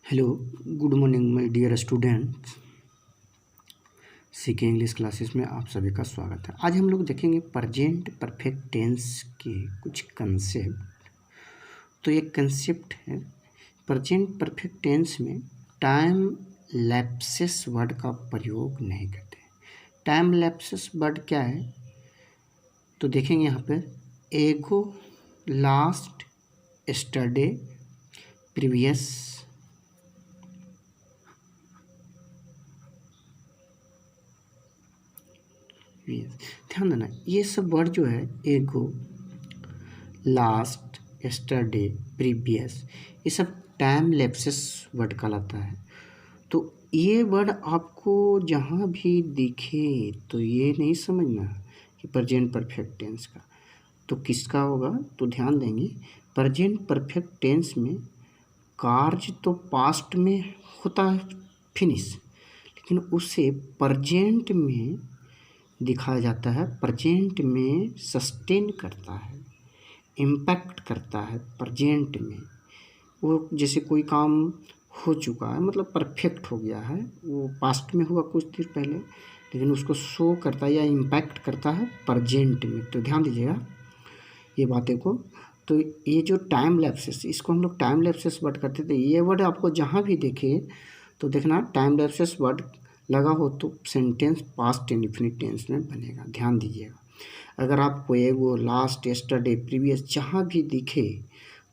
Hello, good morning my dear students. CK English classes में आप सभी का स्वागत है। आज हम लोग देखेंगे प्रेजेंट परफेक्ट टेंस के कुछ कंसेप्ट। तो एक कंसेप्ट है, प्रेजेंट परफेक्ट टेंस में टाइम लैप्सेस वर्ड का प्रयोग नहीं करते। टाइम लैप्सेस वर्ड क्या है तो देखेंगे यहाँ पर एगो, लास्ट, एस्टरडे, प्रीवियस, ध्यान देना। ये सब वर्ड जो है एगो, लास्ट, एस्टरडे, प्रीवियस, ये सब टाइम लैप्सेस वर्ड कहलाता है। तो ये वर्ड आपको जहाँ भी दिखे तो ये नहीं समझना कि प्रेजेंट परफेक्ट टेंस का, तो किसका होगा। तो ध्यान देंगे, प्रेजेंट परफेक्ट टेंस में कार्य तो पास्ट में होता है फिनिश, लेकिन उसे प्रेजेंट में दिखाया जाता है, प्रेजेंट में सस्टेन करता है, इम्पैक्ट करता है प्रेजेंट में। वो जैसे कोई काम हो चुका है, मतलब परफेक्ट हो गया है, वो पास्ट में हुआ कुछ देर पहले, लेकिन उसको शो करता है या इम्पैक्ट करता है प्रेजेंट में। तो ध्यान दीजिएगा ये बातें को। तो ये जो टाइम लैप्सेस, इसको हम लोग टाइम लैप्सेस वर्ड करते थे। ये वर्ड आपको जहाँ भी देखे तो देखना टाइम लैप्सेस वर्ड लगा हो तो सेंटेंस पास्ट इंडेफिनिट टेंस में बनेगा। ध्यान दीजिएगा, अगर आपको एगो, लास्ट, यस्टरडे, प्रीवियस जहाँ भी दिखे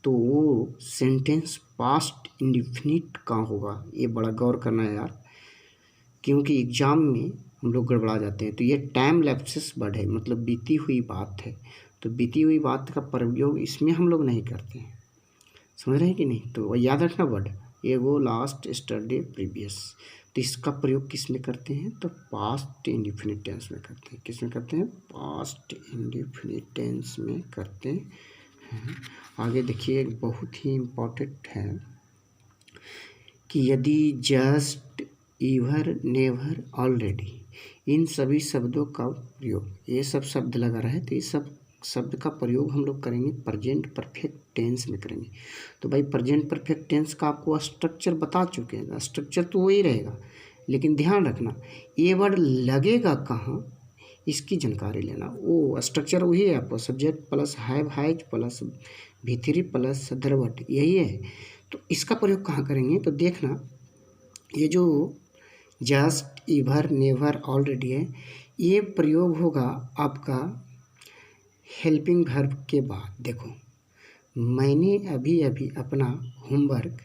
तो वो सेंटेंस पास्ट इंडेफिनिट का होगा। ये बड़ा गौर करना है यार, क्योंकि एग्जाम में हम लोग गड़बड़ा जाते हैं। तो ये टाइम लैप्सेस वर्ड है, मतलब बीती हुई बात है। तो बीती हुई बात का प्रयोग इसमें हम लोग नहीं करते हैं, समझ रहे हैं कि नहीं। तो याद रखना वर्ड एगो, लास्ट, यस्टरडे, प्रीवियस। तो इसका प्रयोग किस में करते हैं तो पास्ट इंडेफिनिट टेंस में करते हैं। किस में करते हैं? पास्ट इंडेफिनिट टेंस में करते हैं। आगे देखिए, एक बहुत ही इम्पोर्टेंट है कि यदि, जस्ट, ईवर, नेवर, ऑलरेडी, इन सभी शब्दों का प्रयोग, ये सब शब्द लगा रहा है तो ये सब शब्द का प्रयोग हम लोग करेंगे प्रेजेंट परफेक्ट टेंस में करेंगे। तो भाई प्रेजेंट परफेक्ट टेंस का आपको स्ट्रक्चर बता चुके हैं, स्ट्रक्चर तो वही रहेगा, लेकिन ध्यान रखना ये वर्ड लगेगा कहाँ इसकी जानकारी लेना। वो स्ट्रक्चर वही है, आपको subject plus have, has plus V3 plus other word, यही है। तो इसका प्रयोग कहाँ करेंगे तो देखना, ये जो जस्ट, ईवर, नेवर, ऑलरेडी है, ये प्रयोग होगा आपका हेल्पिंग वर्ब के बाद। देखो, मैंने अभी अभी अपना होमवर्क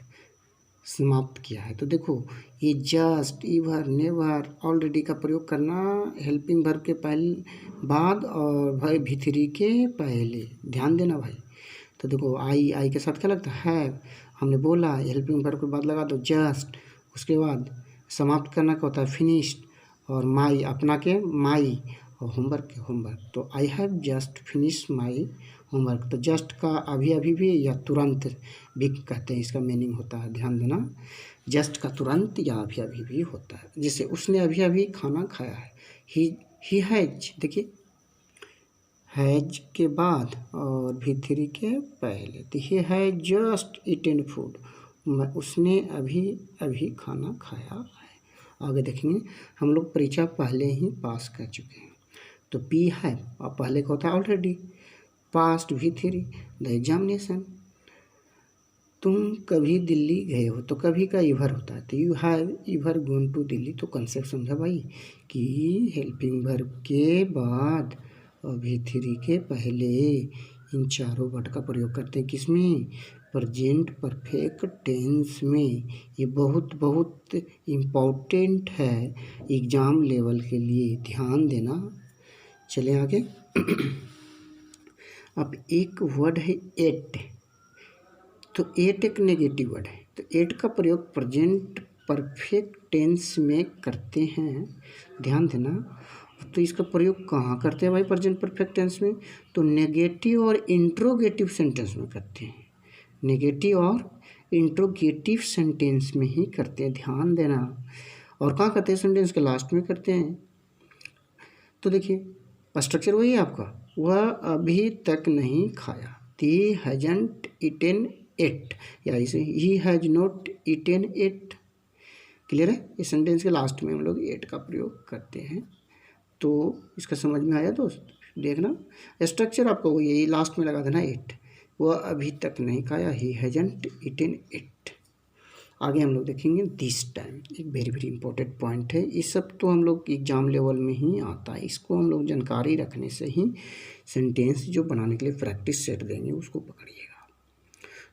समाप्त किया है। तो देखो, ये जस्ट, ईवर, नेवर, ऑलरेडी का प्रयोग करना हेल्पिंग वर्ब के पहले बाद और भाई V3 के पहले। ध्यान देना भाई। तो देखो, आई के साथ क्या लगता है? हमने बोला हेल्पिंग वर्ब के बाद लगा दो जस्ट, उसके बाद समाप्त करना क्या होता है? फिनिश्ड, और माई अपना के माई, और होमवर्क के होमवर्क। तो I have just finish my homework. तो जस्ट का अभी अभी भी या तुरंत भी कहते हैं, इसका मीनिंग होता है। ध्यान देना, जस्ट का तुरंत या अभी अभी भी होता है। जैसे उसने अभी अभी खाना खाया है, ही हैज, देखिए हैज के बाद और V3 के पहले, तो he has just eaten food, उसने अभी अभी खाना खाया है। आगे देखेंगे, हम लोग परीक्षा पहले ही पास कर चुके हैं। तो पी है और पहले का होता है already, past V3 the examination. तुम कभी दिल्ली गए हो, तो कभी का ईवर होता है, तो you have ever gone to Delhi. तो कंसेप्ट समझा भाई कि हेल्पिंग वर्ब के बाद और V3 के पहले इन चारों वर्ड का प्रयोग करते हैं। किसमें? प्रेजेंट परफेक्ट टेंस में। ये बहुत बहुत इम्पोर्टेंट है एग्ज़ाम लेवल के लिए, ध्यान देना। चले आगे। अब एक वर्ड है एट, तो एट एक नेगेटिव वर्ड है, तो एट का प्रयोग प्रेजेंट परफेक्ट टेंस में करते हैं। ध्यान देना। तो इसका प्रयोग कहाँ करते हैं भाई प्रेजेंट परफेक्ट टेंस में? तो नेगेटिव और इंट्रोगेटिव सेंटेंस में करते हैं। नेगेटिव और इंट्रोगेटिव सेंटेंस में ही करते हैं, ध्यान देना। और कहाँ करते हैं? सेंटेंस के लास्ट में करते हैं। तो देखिए, स्ट्रक्चर वही है आपका, वह अभी तक नहीं खाया, ती हैजंट इटेन एट, या इसे ही has not eaten ate. Clear है? इस सेंटेंस के लास्ट में हम लोग एट का प्रयोग करते हैं। तो इसका समझ में आया दोस्त? देखना स्ट्रक्चर आपको वो यही लास्ट में लगा देना एट। वह अभी तक नहीं खाया, ही हैजंट ईटेन इट। आगे हम लोग देखेंगे दिस टाइम, एक वेरी वेरी इंपॉर्टेंट पॉइंट है। ये सब तो हम लोग एग्जाम लेवल में ही आता है, इसको हम लोग जानकारी रखने से ही सेंटेंस जो बनाने के लिए प्रैक्टिस सेट देंगे उसको पकड़िएगा।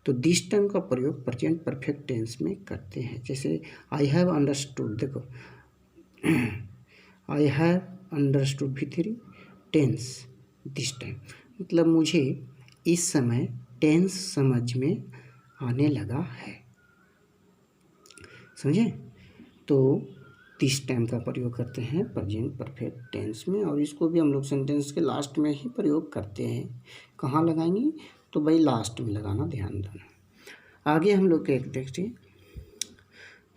तो दिस टाइम का प्रयोग प्रेजेंट परफेक्ट टेंस में करते हैं। जैसे आई हैव अंडरस्टूड, देखो I have understood V3 tense this time, मतलब मुझे इस समय टेंस समझ में आने लगा है। समझे? तो दिस टाइम का प्रयोग करते हैं प्रेजेंट परफेक्ट टेंस में, और इसको भी हम लोग सेंटेंस के लास्ट में ही प्रयोग करते हैं। कहाँ लगाएंगे? तो भाई लास्ट में लगाना, ध्यान देना। आगे हम लोग एक देखते हैं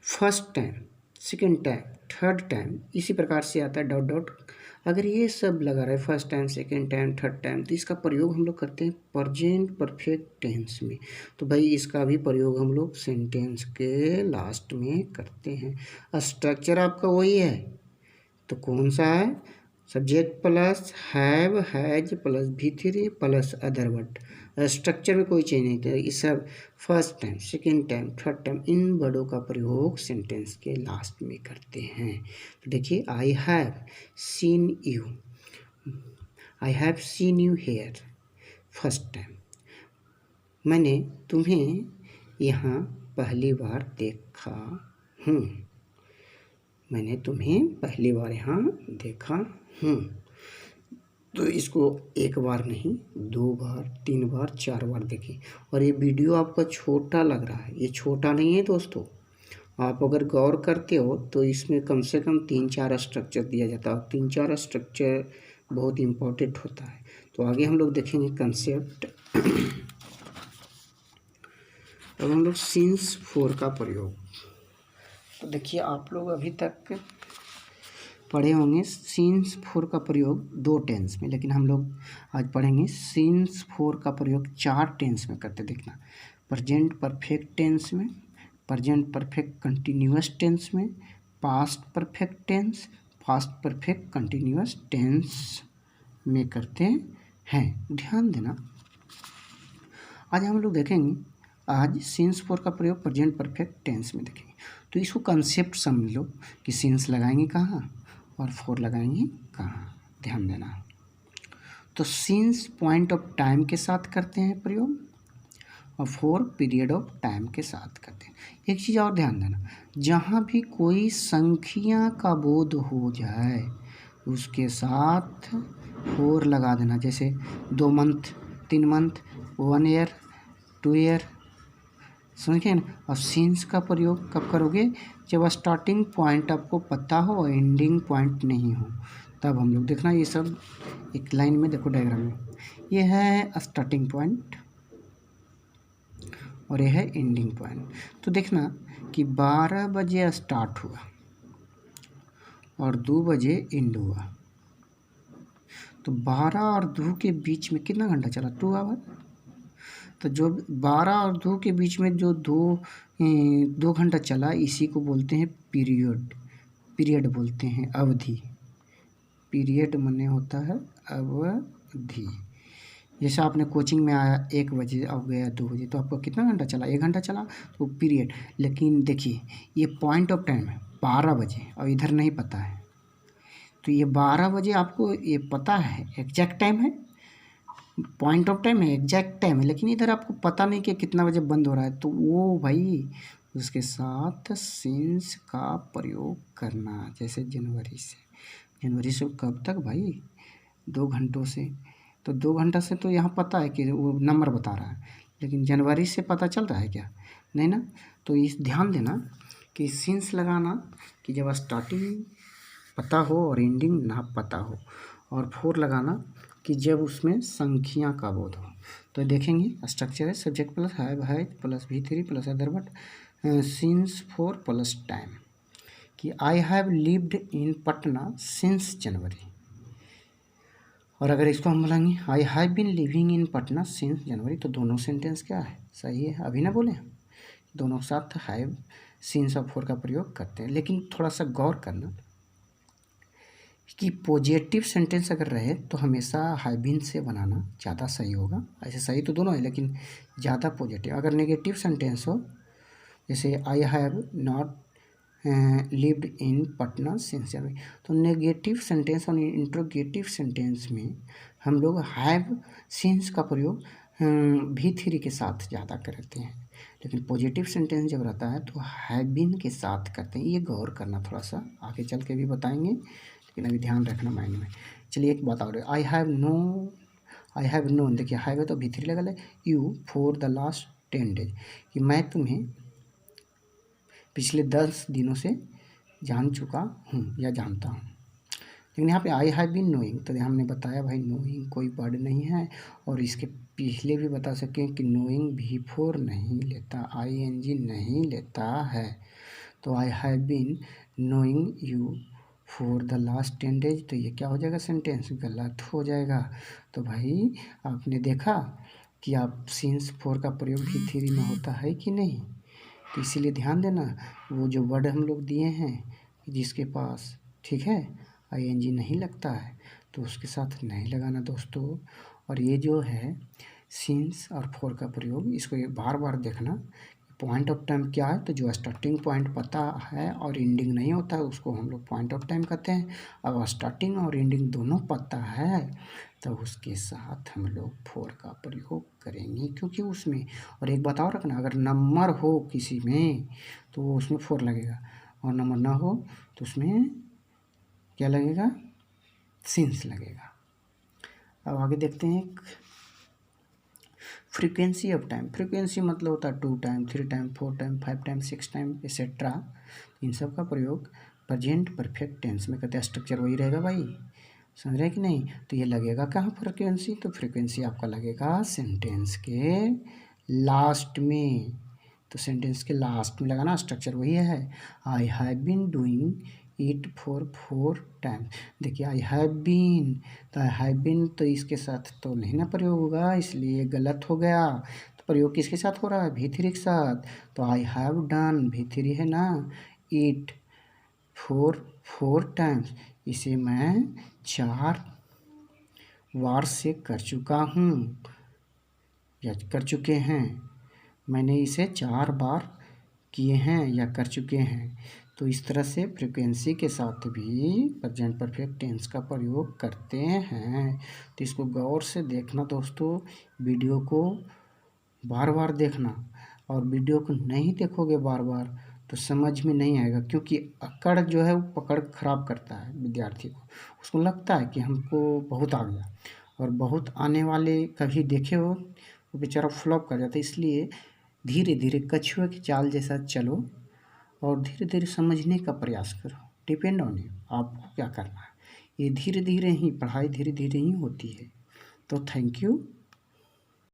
first time, second time, third time, इसी प्रकार से आता है डॉट डॉट। अगर ये सब लगा रहा है first time, second time, third time, तो इसका प्रयोग हम लोग करते हैं प्रेजेंट परफेक्ट टेंस में। तो भाई इसका भी प्रयोग हम लोग सेंटेंस के लास्ट में करते हैं। स्ट्रक्चर आपका वही है, तो कौन सा है? Subject plus have has plus V3 plus other word. Structure में कोई चेंज नहीं था। ये सब first time, second time, third time, इन वर्डों का प्रयोग सेंटेंस के लास्ट में करते हैं। तो देखिए I have seen you, I have seen you hair first time, मैंने तुम्हें यहाँ पहली बार देखा हूँ, मैंने तुम्हें पहली बार यहाँ देखा हूँ। तो इसको एक बार नहीं, दो बार, तीन बार, चार बार देखिए। और ये वीडियो आपका छोटा लग रहा है, ये छोटा नहीं है दोस्तों। आप अगर गौर करते हो तो इसमें कम से कम 3-4 स्ट्रक्चर दिया जाता है, और 3-4 स्ट्रक्चर बहुत इम्पोर्टेंट होता है। तो आगे हम लोग देखेंगे कंसेप्ट। अब हम लोग सिंस 4 का प्रयोग। तो देखिए आप लोग अभी तक पढ़े होंगे सिंस 4 का प्रयोग 2 टेंस में, लेकिन हम लोग आज पढ़ेंगे सिंस 4 का प्रयोग 4 टेंस में करते। देखना, प्रेजेंट परफेक्ट टेंस में, प्रेजेंट परफेक्ट कंटिन्यूअस टेंस में, past perfect tense, past perfect continuous tense में करते हैं। ध्यान देना, आज हम लोग देखेंगे आज सिंस 4 का प्रयोग प्रेजेंट परफेक्ट टेंस में देखेंगे। तो इसको कंसेप्ट समझ लो कि सिंस लगाएंगे कहाँ और 4 लगाएंगे कहाँ, ध्यान देना। तो सिंस पॉइंट ऑफ टाइम के साथ करते हैं प्रयोग, और 4 पीरियड ऑफ टाइम के साथ करते हैं। एक चीज़ और ध्यान देना, जहाँ भी कोई संख्या का बोध हो जाए उसके साथ 4 लगा देना। जैसे 2 मंथ, 3 मंथ, 1 ईयर, 2 ईयर, समझिए ना। और सिंस का प्रयोग कब करोगे? जब स्टार्टिंग पॉइंट आपको पता हो और एंडिंग पॉइंट नहीं हो, तब हम लोग देखना। ये सब एक लाइन में देखो डायग्राम में, ये है स्टार्टिंग पॉइंट और ये है एंडिंग पॉइंट। तो देखना कि 12 बजे स्टार्ट हुआ और 2 बजे एंड हुआ, तो 12 और 2 के बीच में कितना घंटा चला? 2 आवर। तो जो 12 और 2 के बीच में जो 2 घंटा चला, इसी को बोलते हैं पीरियड। पीरियड बोलते हैं, अवधि। पीरियड माने होता है अवधि। जैसे आपने कोचिंग में आया 1 बजे और गया 2 बजे, तो आपको कितना घंटा चला? 1 घंटा चला, तो पीरियड। लेकिन देखिए ये पॉइंट ऑफ टाइम है 12 बजे, और इधर नहीं पता है। तो ये 12 बजे आपको ये पता है, एग्जैक्ट टाइम है, पॉइंट ऑफ टाइम है, एग्जैक्ट टाइम है, लेकिन इधर आपको पता नहीं कि कितना बजे बंद हो रहा है। तो वो भाई उसके साथ सिंस का प्रयोग करना। जैसे जनवरी से कब तक भाई? 2 घंटों से। तो 2 घंटा से तो यहाँ पता है कि वो नंबर बता रहा है, लेकिन जनवरी से पता चल रहा है क्या? नहीं ना। तो इस ध्यान देना कि सिंस लगाना कि जब स्टार्टिंग पता हो और एंडिंग ना पता हो, और 4 लगाना कि जब उसमें संख्या का बोध हो। तो देखेंगे स्ट्रक्चर है subject plus have has plus V3 plus other word, since 4 plus time. कि I have lived in Patna since January, और अगर इसको हम बोलेंगे I have been living in Patna since January, तो दोनों सेंटेंस क्या है, सही है, अभी ना बोले दोनों के साथ हैव सिंस और फॉर का प्रयोग करते हैं। लेकिन थोड़ा सा गौर करना कि पॉजिटिव सेंटेंस अगर रहे तो हमेशा हैव बीन से बनाना ज़्यादा सही होगा। ऐसे सही तो दोनों है लेकिन ज़्यादा पॉजिटिव। अगर नेगेटिव सेंटेंस हो जैसे I have not lived in Patna since January, तो नेगेटिव सेंटेंस और इंट्रोगेटिव सेंटेंस में हम लोग हैव सिंस का प्रयोग भी थ्री के साथ ज़्यादा करते हैं। लेकिन पॉजिटिव सेंटेंस जब रहता है तो हैव बीन के साथ करते हैं। ये गौर करना, थोड़ा सा आगे चल के भी बताएंगे लेकिन अभी ध्यान रखना माइंड में। चलिए एक बात और, आई हैव नोन, देखिए हैव है तो भी थ्री लगा है, you for the last 10 days, कि मैं तुम्हें पिछले 10 दिनों से जान चुका हूँ या जानता हूँ। लेकिन यहाँ पे आई हैव बीन नोइंग, तो हमने बताया भाई नोइंग कोई वर्ड नहीं है, और इसके पिछले भी बता सकें कि नोइंग भी फोर नहीं लेता, ING नहीं लेता है। तो I have been knowing you for the last 10 days, तो ये क्या हो जाएगा, सेंटेंस गलत हो जाएगा। तो भाई आपने देखा कि आप सिंस फोर का प्रयोग भी थ्री में होता है कि नहीं, तो इसीलिए ध्यान देना वो जो वर्ड हम लोग दिए हैं जिसके पास ठीक है ING नहीं लगता है तो उसके साथ नहीं लगाना दोस्तों। और ये जो है सिंस और फॉर का प्रयोग, इसको बार बार देखना। पॉइंट ऑफ टाइम क्या है, तो जो स्टार्टिंग पॉइंट पता है और एंडिंग नहीं होता है उसको हम लोग पॉइंट ऑफ टाइम कहते हैं। अब स्टार्टिंग और एंडिंग दोनों पता है तो उसके साथ हम लोग फॉर का प्रयोग करेंगे, क्योंकि उसमें, और एक बात और रखना, अगर नंबर हो किसी में तो उसमें फॉर लगेगा, और नंबर ना हो तो उसमें क्या लगेगा, सिंस लगेगा। अब आगे देखते हैं फ्रीक्वेंसी ऑफ टाइम। फ्रीक्वेंसी मतलब होता है 2 time, 3 time, 4 time, 5 time, 6 time etcetera. इन सब का प्रयोग प्रेजेंट परफेक्ट टेंस में करते हैं। स्ट्रक्चर वही रहेगा भाई, समझ रहे कि नहीं। तो ये लगेगा कहाँ फ्रीक्वेंसी, तो फ्रीक्वेंसी आपका लगेगा सेंटेंस के लास्ट में। तो सेंटेंस के लास्ट में लगाना, स्ट्रक्चर वही है। I have been doing it for 4 time. देखिए आई हैव बीन, तो आई हैव बीन तो इसके साथ तो नहीं ना प्रयोग होगा, इसलिए गलत हो गया। तो प्रयोग किसके साथ हो रहा है, भी थ्री के साथ। तो आई हैव डन, भी थ्री है ना, इट फॉर 4 टाइम्स, इसे मैं 4 बार से कर चुका हूँ या कर चुके हैं, मैंने इसे 4 बार किए हैं या कर चुके हैं। तो इस तरह से फ्रीक्वेंसी के साथ भी प्रेजेंट परफेक्ट टेंस का प्रयोग करते हैं। तो इसको गौर से देखना दोस्तों, वीडियो को बार बार देखना, और वीडियो को नहीं देखोगे बार बार तो समझ में नहीं आएगा, क्योंकि अकड़ जो है वो पकड़ खराब करता है विद्यार्थी को। उसको लगता है कि हमको बहुत आ गया, और बहुत आने वाले कभी देखे हो वो बेचारा फ्लॉप कर जाता है। इसलिए धीरे धीरे कछुए की चाल जैसा चलो और धीरे धीरे समझने का प्रयास करो। डिपेंड ऑन यू, आपको क्या करना है। ये धीरे धीरे ही पढ़ाई धीरे धीरे ही होती है। तो थैंक यू।